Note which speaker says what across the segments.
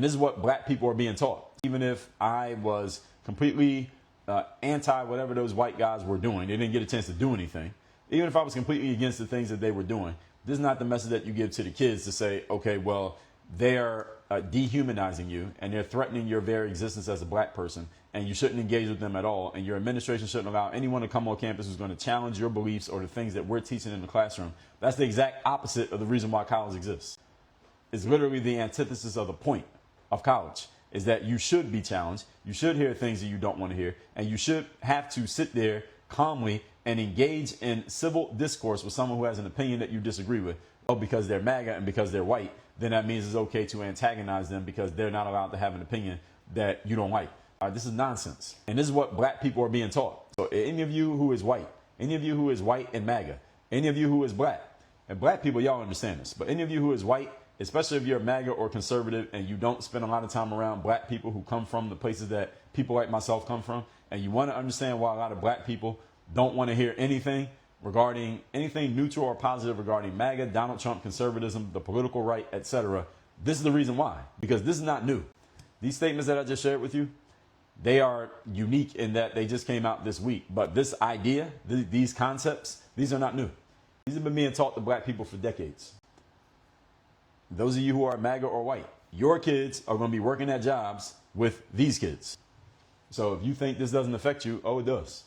Speaker 1: And this is what black people are being taught. Even if I was completely anti whatever those white guys were doing, they didn't get a chance to do anything. Even if I was completely against the things that they were doing, this is not the message that you give to the kids to say, okay, well, they're dehumanizing you and they're threatening your very existence as a black person, and you shouldn't engage with them at all. And your administration shouldn't allow anyone to come on campus who's going to challenge your beliefs or the things that we're teaching in the classroom. That's the exact opposite of the reason why college exists. It's literally the antithesis of the point of college, is that you should be challenged. You should hear things that you don't want to hear. And you should have to sit there calmly and engage in civil discourse with someone who has an opinion that you disagree with. Oh, because they're MAGA and because they're white, then that means it's okay to antagonize them because they're not allowed to have an opinion that you don't like. This is nonsense. And this is what black people are being taught. So any of you who is white, any of you who is white and MAGA, any of you who is black, and black people, y'all understand this, but any of you who is white, especially if you're MAGA or conservative and you don't spend a lot of time around black people who come from the places that people like myself come from, and you want to understand why a lot of black people don't want to hear anything regarding anything neutral or positive regarding MAGA, Donald Trump, conservatism, the political right, etc. This is the reason why, because this is not new. These statements that I just shared with you, they are unique in that they just came out this week. But this idea, these concepts, these are not new. These have been being taught to black people for decades. Those of you who are MAGA or white, your kids are going to be working at jobs with these kids. So if you think this doesn't affect you, oh, it does.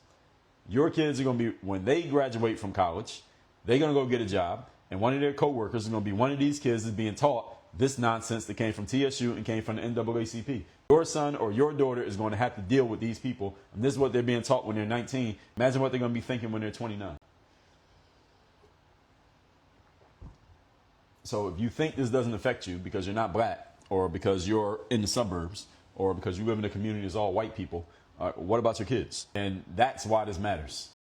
Speaker 1: Your kids are going to be, when they graduate from college, they're going to go get a job, and one of their coworkers is going to be one of these kids that's being taught this nonsense that came from TSU and came from the NAACP. Your son or your daughter is going to have to deal with these people, and this is what they're being taught when they're 19. Imagine what they're going to be thinking when they're 29. So if you think this doesn't affect you because you're not black, or because you're in the suburbs, or because you live in a community that's all white people, what about your kids? And that's why this matters.